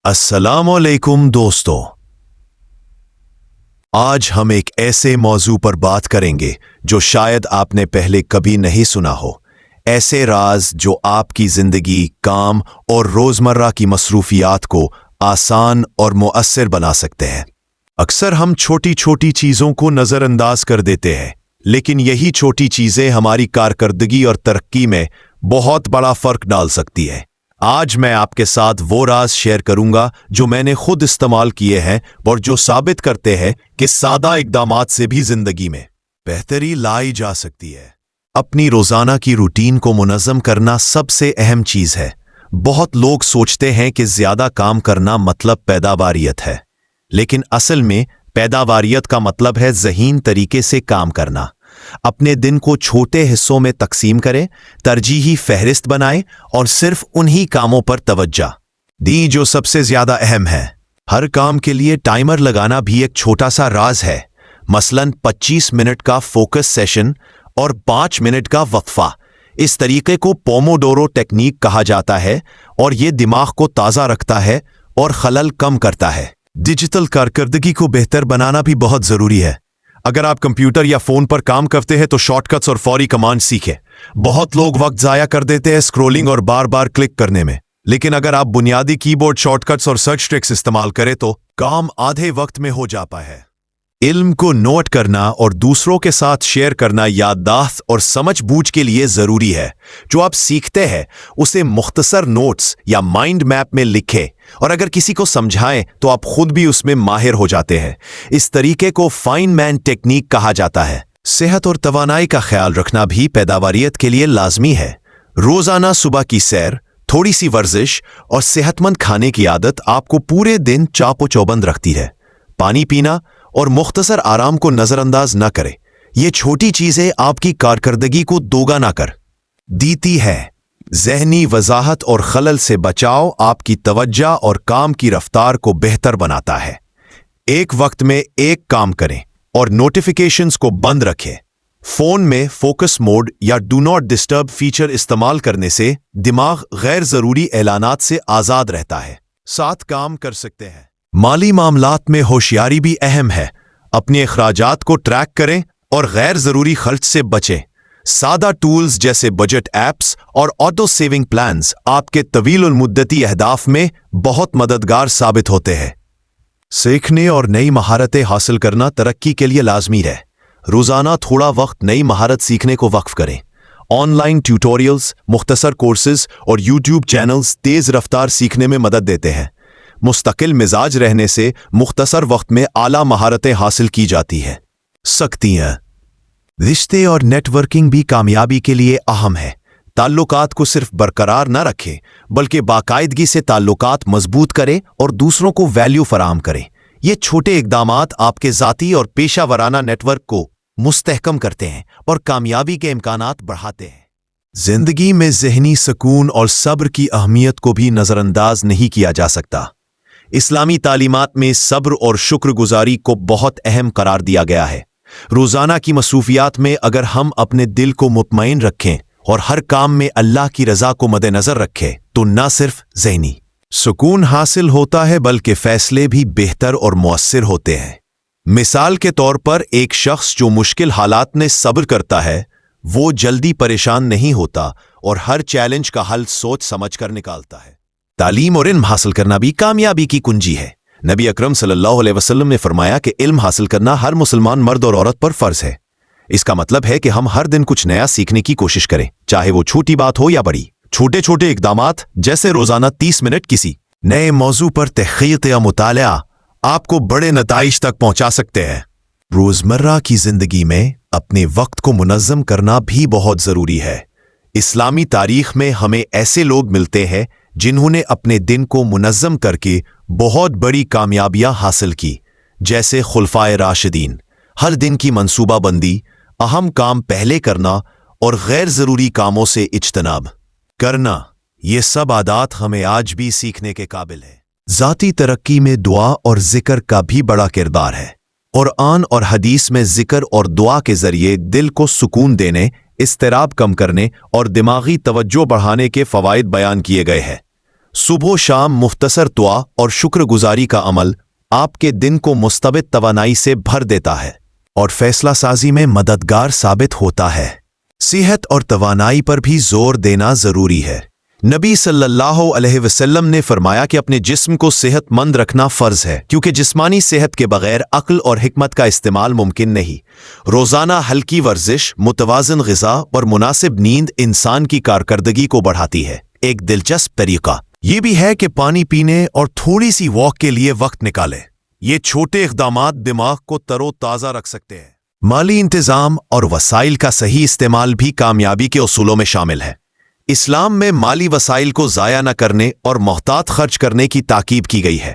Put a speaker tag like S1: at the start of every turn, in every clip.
S1: السلام علیکم دوستو، آج ہم ایک ایسے موضوع پر بات کریں گے جو شاید آپ نے پہلے کبھی نہیں سنا ہو۔ ایسے راز جو آپ کی زندگی، کام اور روزمرہ کی مصروفیات کو آسان اور مؤثر بنا سکتے ہیں۔ اکثر ہم چھوٹی چھوٹی چیزوں کو نظر انداز کر دیتے ہیں، لیکن یہی چھوٹی چیزیں ہماری کارکردگی اور ترقی میں بہت بڑا فرق ڈال سکتی ہے۔ آج میں آپ کے ساتھ وہ راز شیئر کروں گا جو میں نے خود استعمال کیے ہیں اور جو ثابت کرتے ہیں کہ سادہ اقدامات سے بھی زندگی میں بہتری لائی جا سکتی ہے۔ اپنی روزانہ کی روٹین کو منظم کرنا سب سے اہم چیز ہے۔ بہت لوگ سوچتے ہیں کہ زیادہ کام کرنا مطلب پیداواریت ہے، لیکن اصل میں پیداواریت کا مطلب ہے ذہین طریقے سے کام کرنا۔ اپنے دن کو چھوٹے حصوں میں تقسیم کریں، ترجیحی فہرست بنائیں اور صرف انہی کاموں پر توجہ دیں جو سب سے زیادہ اہم ہیں۔ ہر کام کے لیے ٹائمر لگانا بھی ایک چھوٹا سا راز ہے، مثلاً 25 منٹ کا فوکس سیشن اور 5 منٹ کا وقفہ۔ اس طریقے کو پوموڈورو ٹیکنیک کہا جاتا ہے اور یہ دماغ کو تازہ رکھتا ہے اور خلل کم کرتا ہے۔ ڈیجیٹل کارکردگی کو بہتر بنانا بھی بہت ضروری ہے۔ اگر آپ کمپیوٹر یا فون پر کام کرتے ہیں تو شارٹ کٹس اور فوری کمانڈ سیکھیں۔ بہت لوگ وقت ضائع کر دیتے ہیں اسکرولنگ اور بار بار کلک کرنے میں، لیکن اگر آپ بنیادی کی بورڈ شارٹ کٹس اور سرچ ٹرکس استعمال کریں تو کام آدھے وقت میں ہو جاتا ہے۔ علم کو نوٹ کرنا اور دوسروں کے ساتھ شیئر کرنا یادداشت اور سمجھ بوجھ کے لیے ضروری ہے۔ جو آپ سیکھتے ہیں اسے مختصر نوٹس یا مائنڈ میپ میں لکھیں، اور اگر کسی کو سمجھائیں تو آپ خود بھی اس میں ماہر ہو جاتے ہیں۔ اس طریقے کو فائن مین ٹیکنیک کہا جاتا ہے۔ صحت اور توانائی کا خیال رکھنا بھی پیداواریت کے لیے لازمی ہے۔ روزانہ صبح کی سیر، تھوڑی سی ورزش اور صحت مند کھانے کی عادت آپ کو پورے دن چاق و چوبند رکھتی ہے۔ پانی پینا اور مختصر آرام کو نظر انداز نہ کریں۔ یہ چھوٹی چیزیں آپ کی کارکردگی کو دوگنا کر دیتی ہے۔ ذہنی وضاحت اور خلل سے بچاؤ آپ کی توجہ اور کام کی رفتار کو بہتر بناتا ہے۔ ایک وقت میں ایک کام کریں اور نوٹیفیکیشنز کو بند رکھیں۔ فون میں فوکس موڈ یا ڈو ناٹ ڈسٹرب فیچر استعمال کرنے سے دماغ غیر ضروری اعلانات سے آزاد رہتا ہے۔ ساتھ کام کر سکتے ہیں۔ مالی معاملات میں ہوشیاری بھی اہم ہے۔ اپنے اخراجات کو ٹریک کریں اور غیر ضروری خرچ سے بچیں۔ سادہ ٹولز جیسے بجٹ ایپس اور آٹو سیونگ پلانز آپ کے طویل المدتی اہداف میں بہت مددگار ثابت ہوتے ہیں۔ سیکھنے اور نئی مہارتیں حاصل کرنا ترقی کے لیے لازمی ہے۔ روزانہ تھوڑا وقت نئی مہارت سیکھنے کو وقف کریں۔ آن لائن ٹیوٹوریلز، مختصر کورسز اور یوٹیوب چینلز تیز رفتار سیکھنے میں مدد دیتے ہیں۔ مستقل مزاج رہنے سے مختصر وقت میں اعلیٰ مہارتیں حاصل کی جاتی ہیں۔ سختیاں، رشتے اور نیٹ ورکنگ بھی کامیابی کے لیے اہم ہے۔ تعلقات کو صرف برقرار نہ رکھیں بلکہ باقاعدگی سے تعلقات مضبوط کریں اور دوسروں کو ویلیو فراہم کریں۔ یہ چھوٹے اقدامات آپ کے ذاتی اور پیشہ ورانہ نیٹ ورک کو مستحکم کرتے ہیں اور کامیابی کے امکانات بڑھاتے ہیں۔ زندگی میں ذہنی سکون اور صبر کی اہمیت کو بھی نظر انداز نہیں کیا جا سکتا۔ اسلامی تعلیمات میں صبر اور شکر گزاری کو بہت اہم قرار دیا گیا ہے۔ روزانہ کی مصروفیات میں اگر ہم اپنے دل کو مطمئن رکھیں اور ہر کام میں اللہ کی رضا کو مد نظر رکھیں تو نہ صرف ذہنی سکون حاصل ہوتا ہے بلکہ فیصلے بھی بہتر اور مؤثر ہوتے ہیں۔ مثال کے طور پر ایک شخص جو مشکل حالات میں صبر کرتا ہے وہ جلدی پریشان نہیں ہوتا اور ہر چیلنج کا حل سوچ سمجھ کر نکالتا ہے۔ تعلیم اور علم حاصل کرنا بھی کامیابی کی کنجی ہے۔ نبی اکرم صلی اللہ علیہ وسلم نے فرمایا کہ علم حاصل کرنا ہر مسلمان مرد اور عورت پر فرض ہے۔ اس کا مطلب ہے کہ ہم ہر دن کچھ نیا سیکھنے کی کوشش کریں، چاہے وہ چھوٹی بات ہو یا بڑی۔ چھوٹے چھوٹے اقدامات جیسے روزانہ 30 منٹ کسی نئے موضوع پر تحقیق یا مطالعہ آپ کو بڑے نتائج تک پہنچا سکتے ہیں۔ روزمرہ کی زندگی میں اپنے وقت کو منظم کرنا بھی بہت ضروری ہے۔ اسلامی تاریخ میں ہمیں ایسے لوگ ملتے ہیں جنہوں نے اپنے دن کو منظم کر کے بہت بڑی کامیابیاں حاصل کی، جیسے خلفائے راشدین۔ ہر دن کی منصوبہ بندی، اہم کام پہلے کرنا اور غیر ضروری کاموں سے اجتناب کرنا، یہ سب عادات ہمیں آج بھی سیکھنے کے قابل ہیں۔ ذاتی ترقی میں دعا اور ذکر کا بھی بڑا کردار ہے۔ قرآن اور حدیث میں ذکر اور دعا کے ذریعے دل کو سکون دینے، اضطراب کم کرنے اور دماغی توجہ بڑھانے کے فوائد بیان کیے گئے ہیں۔ صبح و شام مختصر دعا اور شکر گزاری کا عمل آپ کے دن کو مستبد توانائی سے بھر دیتا ہے اور فیصلہ سازی میں مددگار ثابت ہوتا ہے۔ صحت اور توانائی پر بھی زور دینا ضروری ہے۔ نبی صلی اللہ علیہ وسلم نے فرمایا کہ اپنے جسم کو صحت مند رکھنا فرض ہے، کیونکہ جسمانی صحت کے بغیر عقل اور حکمت کا استعمال ممکن نہیں۔ روزانہ ہلکی ورزش، متوازن غذا اور مناسب نیند انسان کی کارکردگی کو بڑھاتی ہے۔ ایک دلچسپ طریقہ یہ بھی ہے کہ پانی پینے اور تھوڑی سی واک کے لیے وقت نکالیں۔ یہ چھوٹے اقدامات دماغ کو تر و تازہ رکھ سکتے ہیں۔ مالی انتظام اور وسائل کا صحیح استعمال بھی کامیابی کے اصولوں میں شامل ہے۔ اسلام میں مالی وسائل کو ضائع نہ کرنے اور محتاط خرچ کرنے کی تاکید کی گئی ہے۔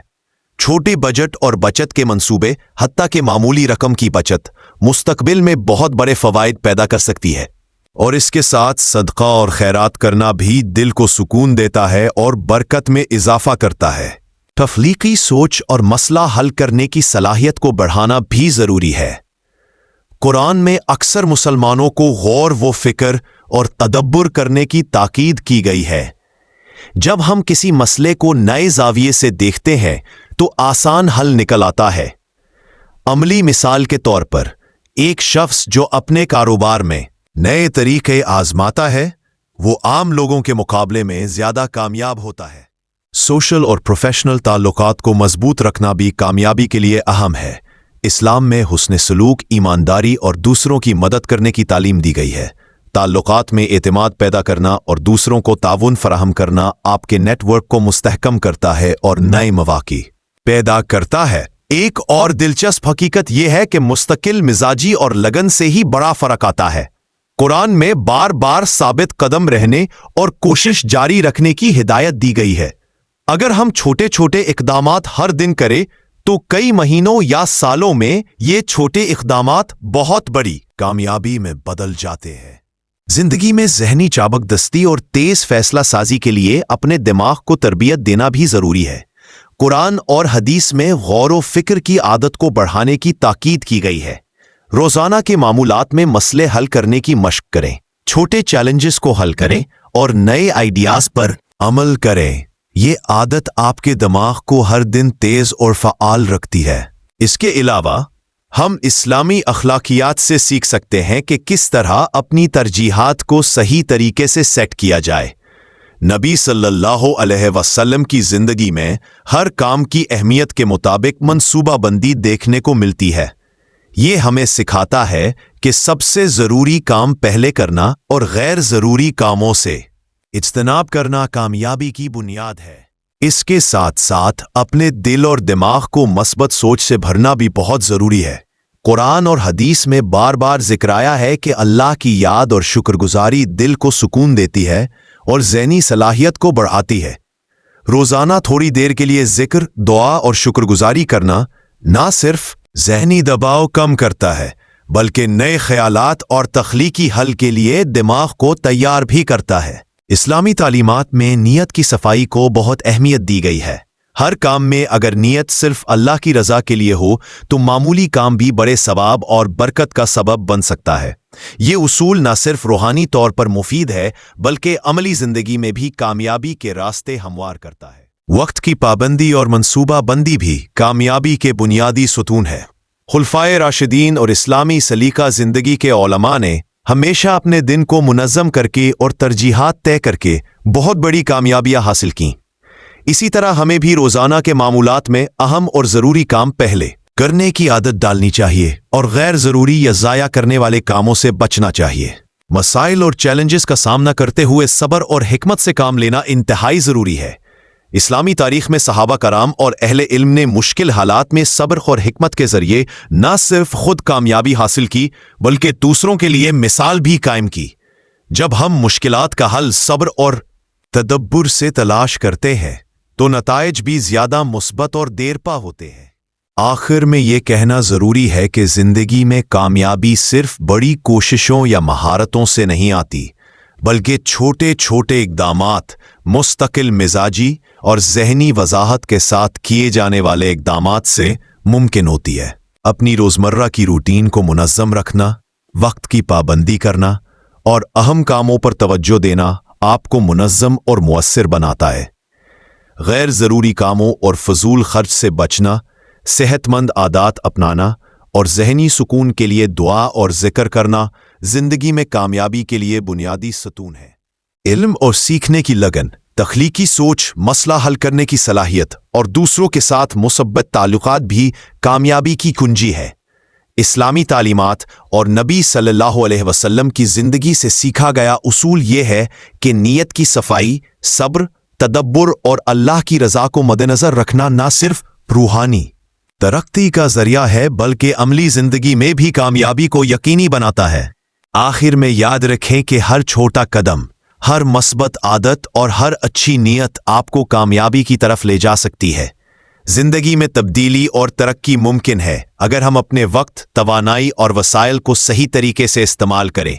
S1: چھوٹے بجٹ اور بچت کے منصوبے، حتیٰ کہ معمولی رقم کی بچت، مستقبل میں بہت بڑے فوائد پیدا کر سکتی ہے۔ اور اس کے ساتھ صدقہ اور خیرات کرنا بھی دل کو سکون دیتا ہے اور برکت میں اضافہ کرتا ہے۔ تخلیقی سوچ اور مسئلہ حل کرنے کی صلاحیت کو بڑھانا بھی ضروری ہے۔ قرآن میں اکثر مسلمانوں کو غور و فکر اور تدبر کرنے کی تاکید کی گئی ہے۔ جب ہم کسی مسئلے کو نئے زاویے سے دیکھتے ہیں تو آسان حل نکل آتا ہے۔ عملی مثال کے طور پر، ایک شخص جو اپنے کاروبار میں نئے طریقے آزماتا ہے، وہ عام لوگوں کے مقابلے میں زیادہ کامیاب ہوتا ہے۔ سوشل اور پروفیشنل تعلقات کو مضبوط رکھنا بھی کامیابی کے لیے اہم ہے۔ اسلام میں حسن سلوک، ایمانداری اور دوسروں کی مدد کرنے کی تعلیم دی گئی ہے۔ تعلقات میں اعتماد پیدا کرنا اور دوسروں کو تعاون فراہم کرنا آپ کے نیٹ ورک کو مستحکم کرتا ہے اور نئے مواقع پیدا کرتا ہے۔ ایک اور دلچسپ حقیقت یہ ہے کہ مستقل مزاجی اور لگن سے ہی بڑا فرق آتا ہے۔ قرآن میں بار بار ثابت قدم رہنے اور کوشش جاری رکھنے کی ہدایت دی گئی ہے۔ اگر ہم چھوٹے چھوٹے اقدامات ہر دن کریں تو کئی مہینوں یا سالوں میں یہ چھوٹے اقدامات بہت بڑی کامیابی میں بدل جاتے ہیں۔ زندگی میں ذہنی چابک دستی اور تیز فیصلہ سازی کے لیے اپنے دماغ کو تربیت دینا بھی ضروری ہے۔ قرآن اور حدیث میں غور و فکر کی عادت کو بڑھانے کی تاکید کی گئی ہے۔ روزانہ کے معمولات میں مسئلے حل کرنے کی مشق کریں، چھوٹے چیلنجز کو حل کریں اور نئے آئیڈیاز پر عمل کریں۔ یہ عادت آپ کے دماغ کو ہر دن تیز اور فعال رکھتی ہے۔ اس کے علاوہ ہم اسلامی اخلاقیات سے سیکھ سکتے ہیں کہ کس طرح اپنی ترجیحات کو صحیح طریقے سے سیٹ کیا جائے۔ نبی صلی اللہ علیہ وسلم کی زندگی میں ہر کام کی اہمیت کے مطابق منصوبہ بندی دیکھنے کو ملتی ہے۔ یہ ہمیں سکھاتا ہے کہ سب سے ضروری کام پہلے کرنا اور غیر ضروری کاموں سے اجتناب کرنا کامیابی کی بنیاد ہے۔ اس کے ساتھ ساتھ اپنے دل اور دماغ کو مثبت سوچ سے بھرنا بھی بہت ضروری ہے۔ قرآن اور حدیث میں بار بار ذکر آیا ہے کہ اللہ کی یاد اور شکر گزاری دل کو سکون دیتی ہے اور ذہنی صلاحیت کو بڑھاتی ہے۔ روزانہ تھوڑی دیر کے لیے ذکر، دعا اور شکر گزاری کرنا نہ صرف ذہنی دباؤ کم کرتا ہے بلکہ نئے خیالات اور تخلیقی حل کے لیے دماغ کو تیار بھی کرتا ہے۔ اسلامی تعلیمات میں نیت کی صفائی کو بہت اہمیت دی گئی ہے۔ ہر کام میں اگر نیت صرف اللہ کی رضا کے لیے ہو تو معمولی کام بھی بڑے ثواب اور برکت کا سبب بن سکتا ہے۔ یہ اصول نہ صرف روحانی طور پر مفید ہے بلکہ عملی زندگی میں بھی کامیابی کے راستے ہموار کرتا ہے۔ وقت کی پابندی اور منصوبہ بندی بھی کامیابی کے بنیادی ستون ہے۔ خلفائے راشدین اور اسلامی سلیقہ زندگی کے علماء نے ہمیشہ اپنے دن کو منظم کر کے اور ترجیحات طے کر کے بہت بڑی کامیابیاں حاصل کیں۔ اسی طرح ہمیں بھی روزانہ کے معمولات میں اہم اور ضروری کام پہلے کرنے کی عادت ڈالنی چاہیے اور غیر ضروری یا ضائع کرنے والے کاموں سے بچنا چاہیے۔ مسائل اور چیلنجز کا سامنا کرتے ہوئے صبر اور حکمت سے کام لینا انتہائی ضروری ہے۔ اسلامی تاریخ میں صحابہ کرام اور اہل علم نے مشکل حالات میں صبر اور حکمت کے ذریعے نہ صرف خود کامیابی حاصل کی بلکہ دوسروں کے لیے مثال بھی قائم کی۔ جب ہم مشکلات کا حل صبر اور تدبر سے تلاش کرتے ہیں تو نتائج بھی زیادہ مثبت اور دیرپا ہوتے ہیں۔ آخر میں یہ کہنا ضروری ہے کہ زندگی میں کامیابی صرف بڑی کوششوں یا مہارتوں سے نہیں آتی بلکہ چھوٹے چھوٹے اقدامات، مستقل مزاجی اور ذہنی وضاحت کے ساتھ کیے جانے والے اقدامات سے ممکن ہوتی ہے۔ اپنی روزمرہ کی روٹین کو منظم رکھنا، وقت کی پابندی کرنا اور اہم کاموں پر توجہ دینا آپ کو منظم اور مؤثر بناتا ہے۔ غیر ضروری کاموں اور فضول خرچ سے بچنا، صحت مند عادات اپنانا اور ذہنی سکون کے لیے دعا اور ذکر کرنا زندگی میں کامیابی کے لیے بنیادی ستون ہے۔ علم اور سیکھنے کی لگن، تخلیقی سوچ، مسئلہ حل کرنے کی صلاحیت اور دوسروں کے ساتھ مثبت تعلقات بھی کامیابی کی کنجی ہے۔ اسلامی تعلیمات اور نبی صلی اللہ علیہ وسلم کی زندگی سے سیکھا گیا اصول یہ ہے کہ نیت کی صفائی، صبر، تدبر اور اللہ کی رضا کو مد نظر رکھنا نہ صرف روحانی ترقی کا ذریعہ ہے بلکہ عملی زندگی میں بھی کامیابی کو یقینی بناتا ہے۔ آخر میں یاد رکھیں کہ ہر چھوٹا قدم، ہر مثبت عادت اور ہر اچھی نیت آپ کو کامیابی کی طرف لے جا سکتی ہے۔ زندگی میں تبدیلی اور ترقی ممکن ہے اگر ہم اپنے وقت، توانائی اور وسائل کو صحیح طریقے سے استعمال کریں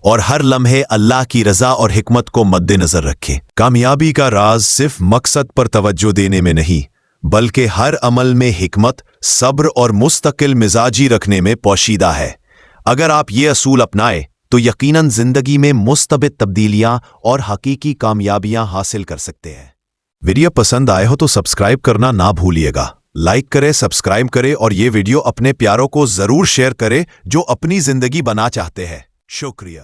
S1: اور ہر لمحے اللہ کی رضا اور حکمت کو مد نظر رکھیں۔ کامیابی کا راز صرف مقصد پر توجہ دینے میں نہیں، بلکہ ہر عمل میں حکمت، صبر اور مستقل مزاجی رکھنے میں پوشیدہ ہے۔ اگر آپ یہ اصول اپنائیں تو یقیناً زندگی میں مثبت تبدیلیاں اور حقیقی کامیابیاں حاصل کر سکتے ہیں۔ ویڈیو پسند آئے ہو تو سبسکرائب کرنا نہ بھولیے گا۔ لائک کریں، سبسکرائب کریں اور یہ ویڈیو اپنے پیاروں کو ضرور شیئر کریں جو اپنی زندگی بنا چاہتے ہیں۔ شکریہ۔